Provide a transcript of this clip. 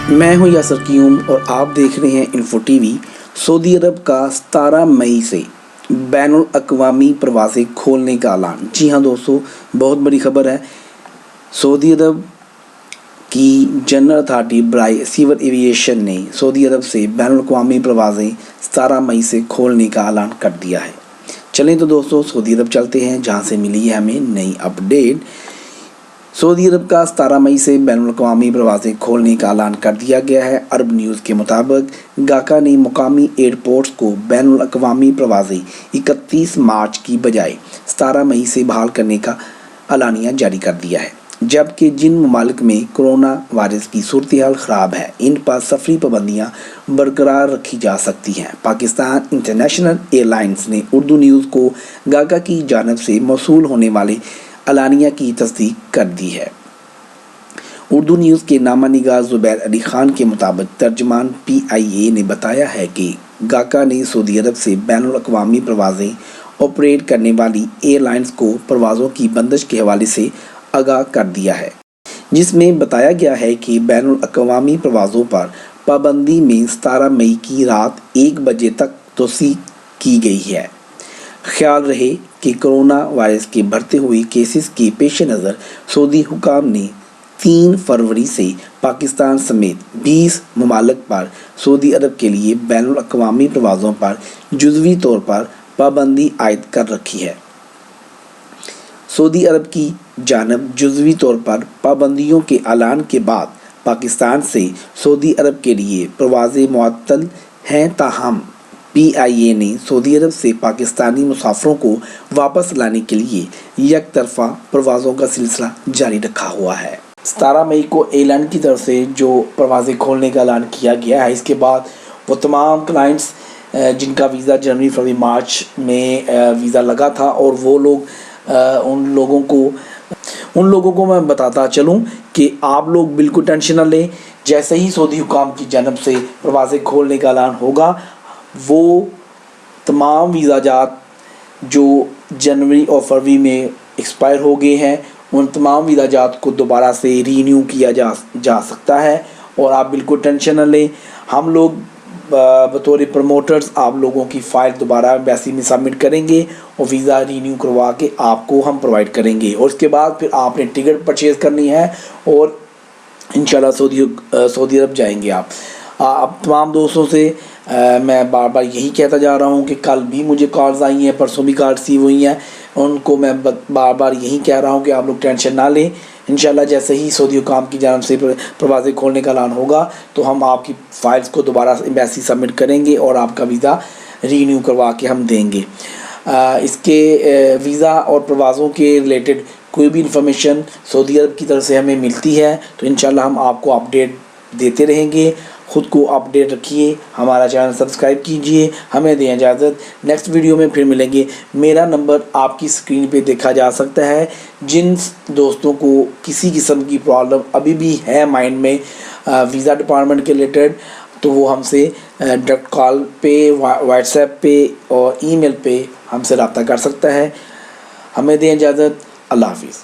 میں ہوں یاسر قیوم اور آپ دیکھ رہے ہیں انفو ٹی وی۔ سعودی عرب کا 17 مئی سے بین الاقوامی پروازیں کھولنے کا اعلان۔ جی ہاں دوستو، بہت بڑی خبر ہے۔ سعودی عرب کی جنرل اتھارٹی برائے سول ایویشن نے سعودی عرب سے بین الاقوامی پروازیں 17 مئی سے کھولنے کا اعلان کر دیا ہے۔ چلیں تو دوستو سعودی عرب چلتے ہیں، جہاں سے ملی ہے ہمیں نئی اپڈیٹ۔ سعودی عرب کا 17 مئی سے بین الاقوامی پروازیں کھولنے کا اعلان کر دیا گیا ہے۔ عرب نیوز کے مطابق گاکا نے مقامی ایئرپورٹس کو بین الاقوامی پروازیں 31 مارچ کی بجائے 17 مئی سے بحال کرنے کا اعلانیہ جاری کر دیا ہے، جبکہ جن ممالک میں کرونا وائرس کی صورتحال خراب ہے ان پر سفری پابندیاں برقرار رکھی جا سکتی ہیں۔ پاکستان انٹرنیشنل ایئر لائنز نے اردو نیوز کو گاکا کی جانب سے موصول ہونے والے اعلانیہ کی تصدیق کر دی ہے۔ اردو نیوز کے نامہ نگار زبیر علی خان کے مطابق ترجمان PIA نے بتایا ہے کہ گاکا نے سعودی عرب سے بین الاقوامی پروازیں آپریٹ کرنے والی ایئر لائنز کو پروازوں کی بندش کے حوالے سے آگاہ کر دیا ہے، جس میں بتایا گیا ہے کہ بین الاقوامی پروازوں پر پابندی میں 17 مئی کی رات 1 بجے تک توسیع کی گئی ہے۔ خیال رہے کہ کرونا وائرس کے بڑھتے ہوئے کیسز کے پیش نظر سعودی حکام نے 3 فروری سے پاکستان سمیت 20 ممالک پر سعودی عرب کے لیے بین الاقوامی پروازوں پر جزوی طور پر پابندی عائد کر رکھی ہے۔ سعودی عرب کی جانب جزوی طور پر پابندیوں کے اعلان کے بعد پاکستان سے سعودی عرب کے لیے پروازیں معطل ہیں، تاہم PIA نے سعودی عرب سے پاکستانی مسافروں کو واپس لانے کے لیے یک طرفہ پروازوں کا سلسلہ جاری رکھا ہوا ہے۔ 17 مئی کو ایئر لائن کی طرف سے جو پروازیں کھولنے کا اعلان کیا گیا ہے، اس کے بعد وہ تمام کلائنٹس جن کا ویزا جنوری فروری مارچ میں ویزا لگا تھا، اور وہ لوگ ان لوگوں کو میں بتاتا چلوں کہ آپ لوگ بالکل ٹینشن نہ لیں۔ جیسے ہی سعودی حکام کی جانب سے پروازیں کھولنے کا اعلان ہوگا، وہ تمام ویزا جات جو جنوری اور فروری میں ایکسپائر ہو گئے ہیں، ان تمام ویزا جات کو دوبارہ سے رینیو کیا جا سکتا ہے، اور آپ بالکل ٹینشن نہ لیں۔ ہم لوگ بطور پروموٹرز آپ لوگوں کی فائل دوبارہ ایمبیسی میں سبمٹ کریں گے اور ویزا رینیو کروا کے آپ کو ہم پرووائڈ کریں گے، اور اس کے بعد پھر آپ نے ٹکٹ پرچیز کرنی ہے اور انشاءاللہ سعودی عرب جائیں گے آپ۔ اب تمام دوستوں سے میں بار بار یہی کہتا جا رہا ہوں کہ کل بھی مجھے کالز آئی ہیں، پرسوں بھی کال ریسیو ہوئی ہیں، ان کو میں بار بار یہی کہہ رہا ہوں کہ آپ لوگ ٹینشن نہ لیں۔ انشاءاللہ جیسے ہی سعودی حکام کی جانب سے پروازیں کھولنے کا اعلان ہوگا تو ہم آپ کی فائلز کو دوبارہ ایمبیسی سبمٹ کریں گے اور آپ کا ویزا رینیو کروا کے ہم دیں گے۔ اس کے ویزا اور پروازوں کے ریلیٹڈ کوئی بھی انفارمیشن سعودی عرب کی طرف سے ہمیں ملتی ہے تو انشاءاللہ ہم آپ کو اپڈیٹ دیتے رہیں گے۔ خود کو اپڈیٹ رکھیے، ہمارا چینل سبسکرائب کیجئے۔ ہمیں دیں اجازت، نیکسٹ ویڈیو میں پھر ملیں گے۔ میرا نمبر آپ کی اسکرین پہ دیکھا جا سکتا ہے۔ جن دوستوں کو کسی قسم کی پرابلم ابھی بھی ہے مائنڈ میں ویزا ڈپارٹمنٹ کے ریلیٹڈ، تو وہ ہم سے ڈائریکٹ کال پہ، واٹس ایپ پہ اور ای میل پہ ہم سے رابطہ کر سکتا ہے۔ ہمیں دیں اجازت، اللہ حافظ۔